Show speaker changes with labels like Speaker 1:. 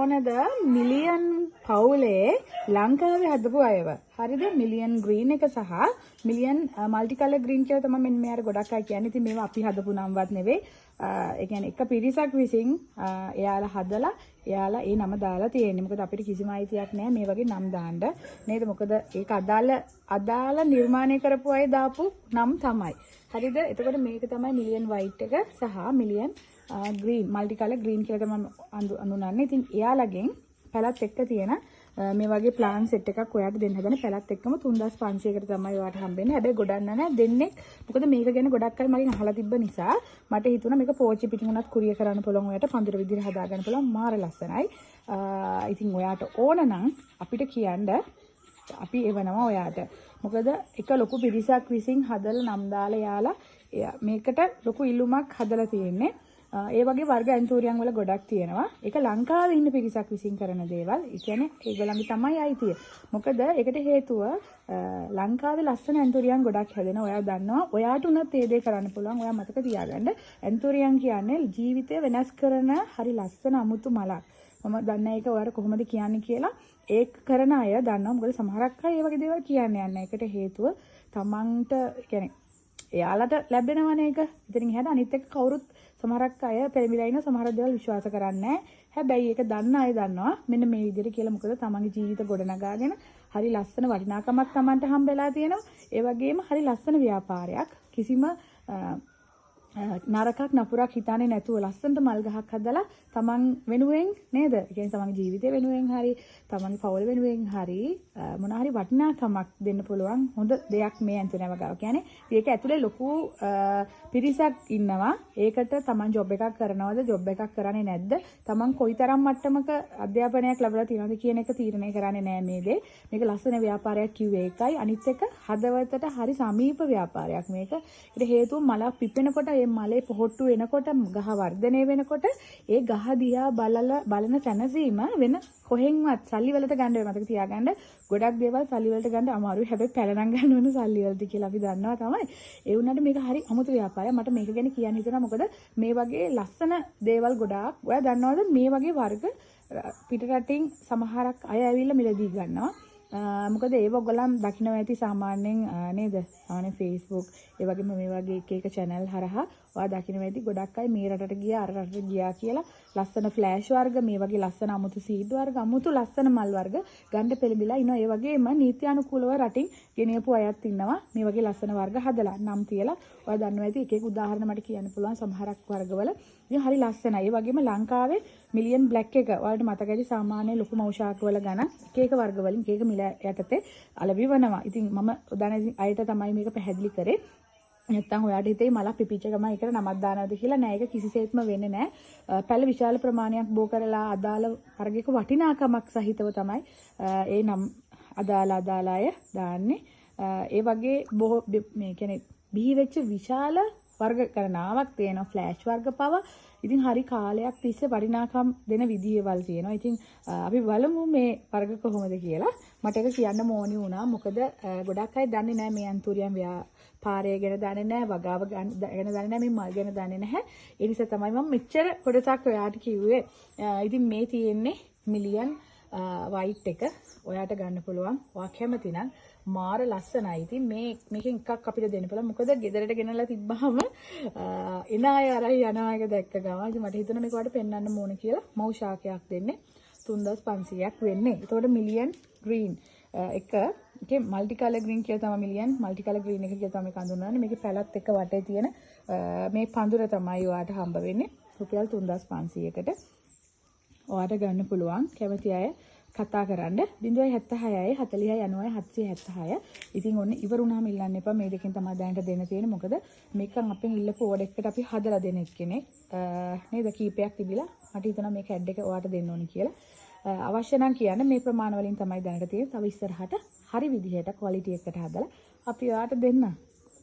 Speaker 1: ඕනද මිලියන් පවුලේ ලංකාවේ හදපු අයව. හරිද? මිලියන් ග්‍රීන් එක සහ මිලියන් මල්ටි කලර් ග්‍රීන් කියලා තමයි මෙන්න මෙයාර ගොඩක් අය කියන්නේ. ඉතින් මේවා අපි හදපු නම්වත් නෙවෙයි. ඒ කියන්නේ එක පිරිසක් විසින් එයාලා හදලා එයාලා ඒ නම දාලා තියෙන්නේ. මොකද අපිට කිසිම අයිතියක් නැහැ මේ වගේ නම් දාන්න. නේද? මොකද ඒක අදාළ නිර්මාණය කරපු අය දාපු නම් තමයි. හරිද? එතකොට මේක තමයි මිලියන් වයිට් එක සහ million green multi colour green කියලා තමයි අඳුනන්නේ. ඉතින් එයාලගෙන් පැලත් එක්ක තියෙන මේ වගේ ප්ලාන් සෙට් එකක් ඔයාලට දෙන්න හදන පැලත් එක්කම 3500කට තමයි ඔයාලට හම්බෙන්නේ. හැබැයි ගොඩක් නෑ දෙන්නෙක්. මොකද මේක ගැන ගොඩක් අය මගෙන් අහලා තිබ්බ නිසා මට හිතුණා මේක පෝච්චි පිටින් උනත් කුරිය කරන්න පුළුවන්. ඔයාලට පඳුර විදිහට හදා ගන්න පුළුවන්. මාර ලස්සනයි. ඉතින් ඔයාලට ඕන නම් අපිට කියන්න අපි එවනවා ඔයාලට. මොකද එක ලොකු පිරිසක් විසින් හදලා නම් දාලා යාලා මේකට ලොකු ඉල්ලුමක් හදලා තියෙන්නේ. ඒ වගේ වර්ග ඇන්තෝරියම් වල ගොඩක් තියෙනවා. ඒක ලංකාවේ ඉන්න පිරිසක් විසින් කරන දේවල්. ඒ කියන්නේ ඒගොල්ලන්ගේ තමයි අයිතිය. මොකද ඒකට හේතුව ලංකාවේ ලස්සන ඇන්තෝරියම් ගොඩක් හැදෙනවා. ඔයා දන්නවා. ඔයාට උනත් ඒ දේ කරන්න පුළුවන්. ඔයා මතක තියාගන්න. ඇන්තෝරියම් කියන්නේ ජීවිතය වෙනස් කරන හරි ලස්සන අමුතු මලක්. මම දන්නේ ඒක ඔයාලට කොහොමද කියන්නේ කියලා. ඒක කරන අය දන්නවා. මොකද සමහරක් අය ඒ වගේ දේවල් කියන්නේ නැහැ. ඒකට හේතුව තමන්ට කියන්නේ එයාලට ලැබෙනවනේ ඒක. ඉතින් එහෙනම් අනිත් එක කවුරුත් සමහරක් අය පෙරමිලා ඉන්න සමහර දේවල් විශ්වාස කරන්නේ නැහැ. හැබැයි ඒක දන්න අය දන්නවා මෙන්න මේ විදිහට කියලා. මොකද තමන්ගේ ජීවිත ගොඩනගාගෙන හරි ලස්සන වටිනාකමක් තමන්ට හම්බෙලා තියෙනවා. ඒ වගේම හරි ලස්සන ව්‍යාපාරයක්. කිසිම නරකක් නපුරක් හිතන්නේ නැතුව ලස්සනට මල් ගහක් හදලා තමන් වෙනුවෙන් නේද? ඒ කියන්නේ තමන්ගේ ජීවිතය වෙනුවෙන් හරි තමන්ගේ පවුල වෙනුවෙන් හරි මොන හරි වටිනාකමක් දෙන්න පුළුවන් හොඳ දෙයක් මේ ඇන්තෝනියව ගාව. කියන්නේ ඒක ඇතුලේ ලොකු පිරිසක් ඉන්නවා. ඒකට තමන් ජොබ් එකක් කරනවද ජොබ් එකක් කරන්නේ නැද්ද? තමන් කොයිතරම් මට්ටමක අධ්‍යාපනයක් ලැබලා තියෙනවද කියන එක තීරණය කරන්නේ නැහැ මේ දේ. මේක ලස්සන ව්‍යාපාරයක් කිව්වේ ඒකයි. අනිත් එක හදවතට හරි සමීප ව්‍යාපාරයක් මේක. ඒකට හේතුව මල පිපෙනකොට මලේ පොහොට්ටු වෙනකොට ගහ වර්ධනය වෙනකොට ඒ ගහ දිහා බලන තැනසීම වෙන කොහෙන්වත් සල්ලි වලට ගන්න බෑ. මතක තියාගන්න ගොඩක් දේවල් සල්ලි වලට ගන්න අමාරුයි. හැබැයි පැලනම් ගන්න වෙන සල්ලි වලට කියලා අපි දන්නවා තමයි. ඒ වුණාට මේක හරි අමුතු ව්‍යාපාරයක්. මට මේක ගැන කියන්න හිතෙනවා. මොකද මේ වගේ ලස්සන දේවල් ගොඩාක් ඔයා දන්නවද මේ වගේ වර්ග පිටරටින් සමහරක් අය ඇවිල්ලා මිලදී ගන්නවා. මොකද ඒව ඔයගොල්ලන් දකින්න ඇති සාමාන්‍යයෙන් නේද? සාමාන්‍ය Facebook ඒ වගේම මේ වගේ එක channel හරහා ඔයා දකින්න ඇති ගොඩක් අය මේ රටට ගියා අර රටට ගියා කියලා ලස්සන ෆ්ලෑෂ් වර්ග මේ වගේ ලස්සන අමුතු සීඩ් වර්ග අමුතු ලස්සන මල් වර්ග ගන්න පෙළඹිලා ඉනවා. ඒ වගේම නීත්‍යානුකූලව රටින් ගෙනියපු අයත් ඉන්නවා. මේ වගේ ලස්සන වර්ග හදලා නම් තියලා ඔයා දන්නවා ඇති එක උදාහරණ මට කියන්න පුළුවන් සමහරක් වර්ගවල ඉතින් හරි ලස්සනයි. ඒ වගේම ලංකාවේ මිලියන් බ්ලැක් එක ඔයාලට මතක ඇති සාමාන්‍ය ලොකු මෞෂාක වල ගණන් එක වර්ග වලින් එක මිල යටතේ අලෙවි වෙනවා. ඉතින් මම දන්නේ අයට තමයි මේක පැහැදිලි කරේ. නැත්තම් ඔයාට හිතේ මලක් පිපිච්ච ගමන් ඒකට නමක් දානවද කියලා නෑ. ඒක කිසිසේත්ම වෙන්නේ නෑ. පැල විශාල ප්‍රමාණයක් බෝ කරලා අදාළ වර්ගයක වටිනාකමක් සහිතව තමයි ඒ නම් අදාළ අය දාන්නේ. ඒ වගේ බොහෝ මේ කියන්නේ බිහි වෙච්ච විශාල වර්ග ගණනාවක් තියෙනවා. ෆ්ලෑෂ් වර්ග පව ඉතින් හරි කාලයක් තිස්සේ වටිනාකම් දෙන විදිහවල් තියෙනවා. ඉතින් අපි බලමු මේ වර්ග කොහොමද කියලා. මට ඒක කියන්න ඕනි වුණා. මොකද ගොඩක් අය දන්නේ නැහැ මේ ඇන්තෝරියම් පාරය ගැන දන්නේ නැහැ, වගාව ගැන දන්නේ නැහැ, මේ මල් ගැන දන්නේ නැහැ. ඒ නිසා තමයි මම මෙච්චර කොටසක් ඔයාට කිව්වේ. ඉතින් මේ තියෙන්නේ මිලියන් වයිට් එක ඔයාට ගන්න පුළුවන්. ඔයා කැමති නම් මාර ලස්සනයි. ඉතින් මේකෙන් එකක් අපිට දෙන්න පුළුවන්. මොකද ගෙදරට ගෙනල්ලා තිබ්බහම එන අය අරයි යන අය දැක්ක ගමන් ඉතින් මට හිතුණා මේක ඔයාලට පෙන්වන්න ඕනේ කියලා. මව් ශාකයක් දෙන්නේ 3500ක් වෙන්නේ. ඒතකොට මිලියන් ග්‍රීන් එකේ මල්ටි කලර් ග්‍රීන් කියලා තමයි මිලියන් මල්ටි කලර් ග්‍රීන් එක කියලා තමයි කඳුනන්නේ. මේකේ පැලත් එක වටේ තියෙන මේ පඳුර තමයි ඔයාට හම්බ වෙන්නේ. රුපියල් 3500කට ඔයාට ගන්න පුළුවන්. කැමති අය කතා කරන්න 076 40 90 776. ඉතින් ඔන්න ඉවරුණාම ඉල්ලන්න එපා. මේ දෙකෙන් තමයි දැනට දෙන්න තියෙන්නේ. මොකද මේකන් අපෙන් ඉල්ලපු ඕඩර් එකට අපි හදලා දෙන එක්කෙනෙක් නේද? කීපයක් තිබිලා මට හිතෙනවා මේක ඇඩ් එක ඔයාට දෙන්න ඕනේ කියලා. අවශ්‍ය නම් කියන්න මේ ප්‍රමාණ වලින් තමයි දැනට තියෙන්නේ. තව ඉස්සරහට හරි විදිහට ක්වොලිටි එකකට හදලා අපි ඔයාට දෙන්න.